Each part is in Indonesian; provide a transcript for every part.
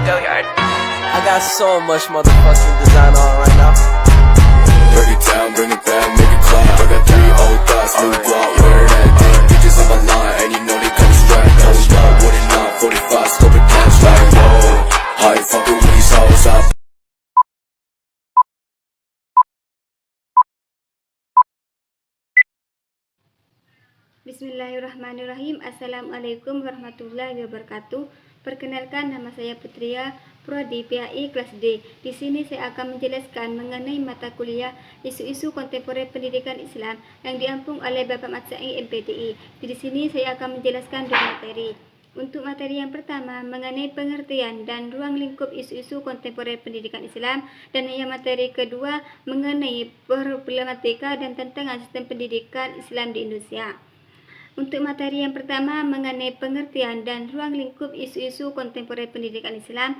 I got so much motherfucking design on right now. Break it down, bring it back, make it clap. I got 3 old thoughts, new guap, wear that thing. Bitches on my line, and you know they come strapped. Hold up, what it not, 45, scope it cash like whoa. How you fucking with these hoes up? Bismillahirrahmanirrahim. Assalamualaikum warahmatullahi wabarakatuh. Perkenalkan, nama saya Putria, Prodi PAI kelas D. Di sini saya akan menjelaskan mengenai mata kuliah isu-isu kontemporer pendidikan Islam yang diampung oleh Bapak Matsai MPTI. Di sini saya akan menjelaskan dua materi. Untuk materi yang pertama mengenai pengertian dan ruang lingkup isu-isu kontemporer pendidikan Islam, dan yang materi kedua mengenai problematika dan tantangan sistem pendidikan Islam di Indonesia. Untuk materi yang pertama mengenai pengertian dan ruang lingkup isu-isu kontemporer pendidikan Islam,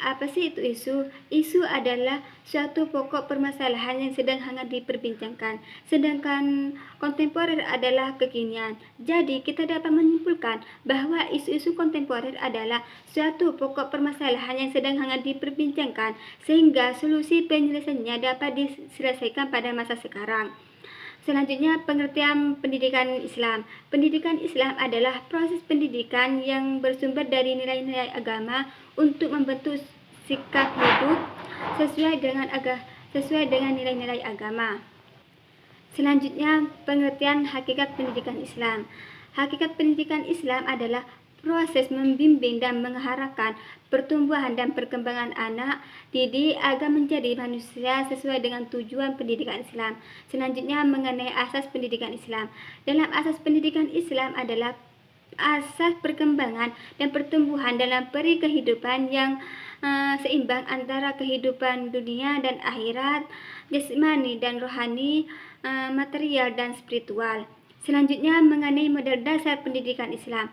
apa sih itu isu? Isu adalah suatu pokok permasalahan yang sedang hangat diperbincangkan, sedangkan kontemporer adalah kekinian. Jadi kita dapat menyimpulkan bahwa isu-isu kontemporer adalah suatu pokok permasalahan yang sedang hangat diperbincangkan, sehingga solusi penyelesaiannya dapat diselesaikan pada masa sekarang. Selanjutnya, pengertian pendidikan Islam. Pendidikan Islam adalah proses pendidikan yang bersumber dari nilai-nilai agama untuk membentuk sikap hidup sesuai dengan nilai-nilai agama. Selanjutnya, pengertian hakikat pendidikan Islam. Hakikat pendidikan Islam adalah proses membimbing dan mengarahkan pertumbuhan dan perkembangan anak didik agar menjadi manusia sesuai dengan tujuan pendidikan Islam. Selanjutnya, mengenai asas pendidikan Islam. Dalam asas pendidikan Islam adalah asas perkembangan dan pertumbuhan dalam peri kehidupan yang seimbang antara kehidupan dunia dan akhirat, jasmani dan rohani, material dan spiritual. Selanjutnya, mengenai model dasar pendidikan Islam.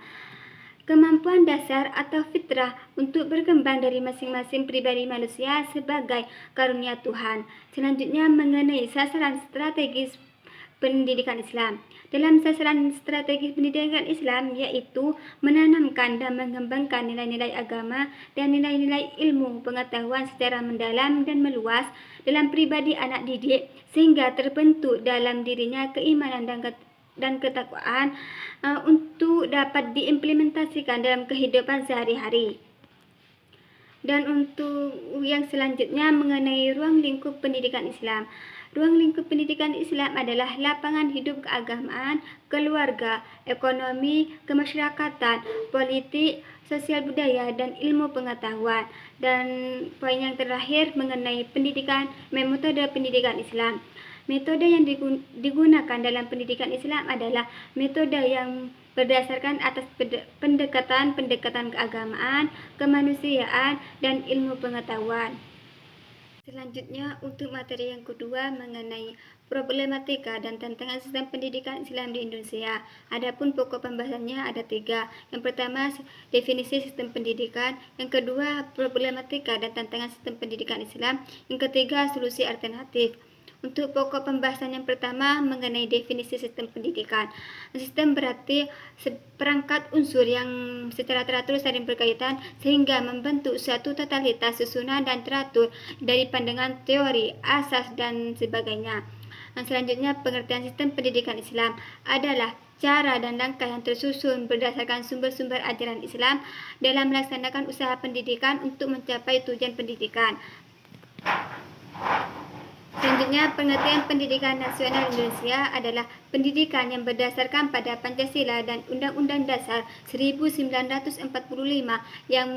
Kemampuan dasar atau fitrah untuk berkembang dari masing-masing pribadi manusia sebagai karunia Tuhan. Selanjutnya, mengenai sasaran strategis pendidikan Islam. Dalam sasaran strategis pendidikan Islam yaitu menanamkan dan mengembangkan nilai-nilai agama dan nilai-nilai ilmu pengetahuan secara mendalam dan meluas dalam pribadi anak didik, sehingga terbentuk dalam dirinya keimanan dan ketakwaan untuk dapat diimplementasikan dalam kehidupan sehari-hari. Dan untuk yang selanjutnya mengenai ruang lingkup pendidikan Islam. Ruang lingkup pendidikan Islam adalah lapangan hidup keagamaan, keluarga, ekonomi, kemasyarakatan, politik, sosial budaya, dan ilmu pengetahuan. Dan poin yang terakhir mengenai pendidikan, metode pendidikan Islam. Metode yang digunakan dalam pendidikan Islam adalah metode yang berdasarkan atas pendekatan keagamaan, kemanusiaan, dan ilmu pengetahuan. Selanjutnya, untuk materi yang kedua mengenai problematika dan tantangan sistem pendidikan Islam di Indonesia. Adapun pokok pembahasannya ada 3. Yang pertama, definisi sistem pendidikan. Yang kedua, problematika dan tantangan sistem pendidikan Islam. Yang ketiga, solusi alternatif. Untuk pokok pembahasan yang pertama mengenai definisi sistem pendidikan. Sistem berarti seperangkat unsur yang secara teratur saling berkaitan sehingga membentuk suatu totalitas susunan dan teratur dari pandangan teori, asas, dan sebagainya. Selanjutnya, pengertian sistem pendidikan Islam adalah cara dan langkah yang tersusun berdasarkan sumber-sumber ajaran Islam dalam melaksanakan usaha pendidikan untuk mencapai tujuan pendidikan. Selanjutnya, pengertian pendidikan nasional Indonesia adalah pendidikan yang berdasarkan pada Pancasila dan Undang-Undang Dasar 1945 yang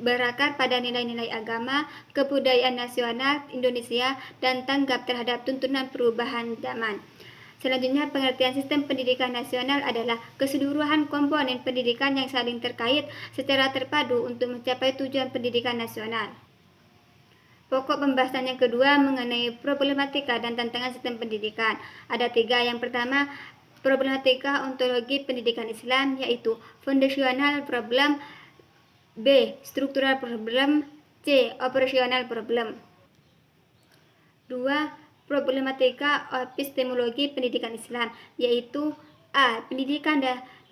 berakar pada nilai-nilai agama, kebudayaan nasional Indonesia, dan tanggap terhadap tuntunan perubahan zaman. Selanjutnya, pengertian sistem pendidikan nasional adalah keseluruhan komponen pendidikan yang saling terkait secara terpadu untuk mencapai tujuan pendidikan nasional. Pokok pembahasan yang kedua mengenai problematika dan tantangan sistem pendidikan. Ada 3. Yang pertama, problematika ontologi pendidikan Islam, yaitu foundational problem, B. Structural problem, C. Operational problem. 2. Problematika epistemologi pendidikan Islam, yaitu A. Pendidikan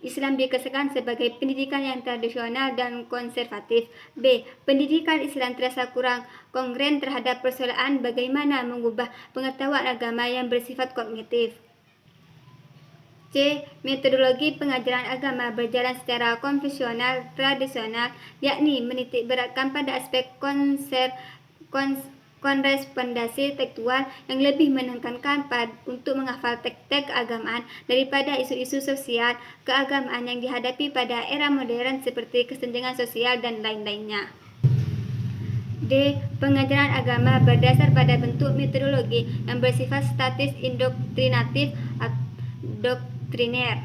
Islam dikesankan sebagai pendidikan yang tradisional dan konservatif. B. Pendidikan Islam terasa kurang kongren terhadap persoalan bagaimana mengubah pengetahuan agama yang bersifat kognitif. C. Metodologi pengajaran agama berjalan secara konvensional tradisional, yakni menitik beratkan pada aspek korespondasi tekstual yang lebih menekankan untuk menghafal teks-teks keagamaan daripada isu-isu sosial keagamaan yang dihadapi pada era modern seperti kesenjangan sosial dan lain-lainnya. D. Pengajaran agama berdasar pada bentuk metodologi yang bersifat statis indoktrinatif atau doktriner.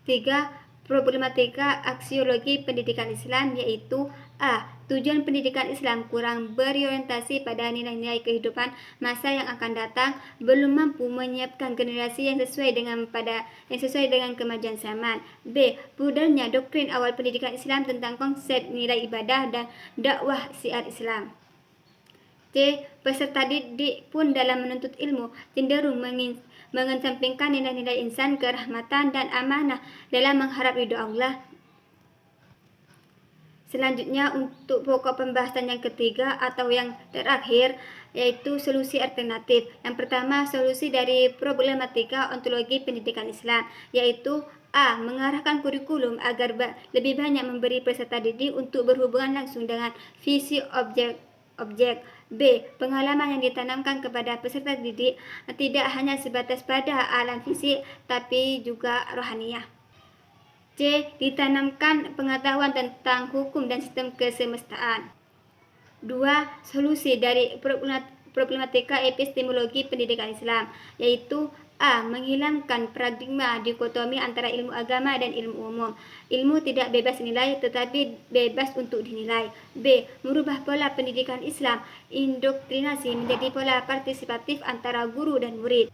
3. Problematika aksiologi pendidikan Islam, yaitu A. Tujuan pendidikan Islam kurang berorientasi pada nilai-nilai kehidupan masa yang akan datang, belum mampu menyiapkan generasi yang sesuai dengan kemajuan zaman. B. Pudarnya doktrin awal pendidikan Islam tentang konsep nilai ibadah dan dakwah syiar Islam. C. Peserta didik pun dalam menuntut ilmu cenderung mengesampingkan nilai-nilai insan, kerahmatan, dan amanah dalam mengharap ridho Allah. Selanjutnya, untuk pokok pembahasan yang ketiga atau yang terakhir, yaitu solusi alternatif. Yang pertama, solusi dari problematika ontologi pendidikan Islam, yaitu A. Mengarahkan kurikulum agar lebih banyak memberi peserta didik untuk berhubungan langsung dengan visi objek. B. Pengalaman yang ditanamkan kepada peserta didik tidak hanya sebatas pada alam fisik, tapi juga rohaniah. C. Ditanamkan pengetahuan tentang hukum dan sistem kesemestaan. 2. Solusi dari problematika epistemologi pendidikan Islam, yaitu A. Menghilangkan paradigma dikotomi antara ilmu agama dan ilmu umum. Ilmu tidak bebas nilai tetapi bebas untuk dinilai. B. Merubah pola pendidikan Islam indoktrinasi menjadi pola partisipatif antara guru dan murid.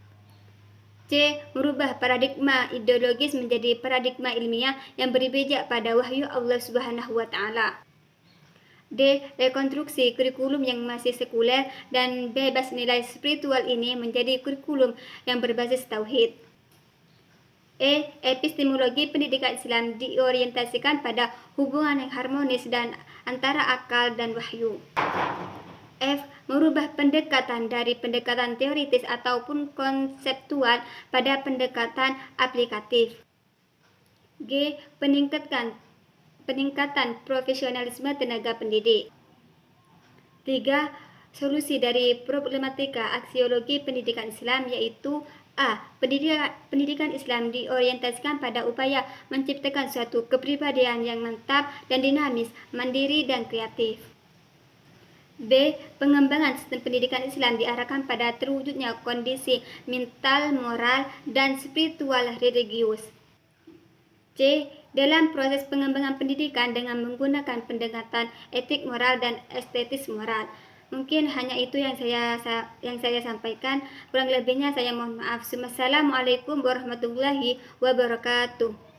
C. Merubah paradigma ideologis menjadi paradigma ilmiah yang berbijak pada wahyu Allah Subhanahu wa Ta'ala. D. Rekonstruksi kurikulum yang masih sekuler dan bebas nilai spiritual ini menjadi kurikulum yang berbasis tauhid. E. Epistemologi pendidikan Islam diorientasikan pada hubungan yang harmonis dan antara akal dan wahyu. F. Merubah pendekatan dari pendekatan teoritis ataupun konseptual pada pendekatan aplikatif. G. Peningkatan profesionalisme tenaga pendidik. 3. Solusi dari problematika aksiologi pendidikan Islam, yaitu A. Pendidikan Islam diorientasikan pada upaya menciptakan suatu kepribadian yang mantap dan dinamis, mandiri dan kreatif. B. Pengembangan sistem pendidikan Islam diarahkan pada terwujudnya kondisi mental, moral, dan spiritual religius. C. Dalam proses pengembangan pendidikan dengan menggunakan pendekatan etik moral dan estetis moral. Mungkin hanya itu yang saya sampaikan. Kurang lebihnya saya mohon maaf. Wassalamualaikum warahmatullahi wabarakatuh.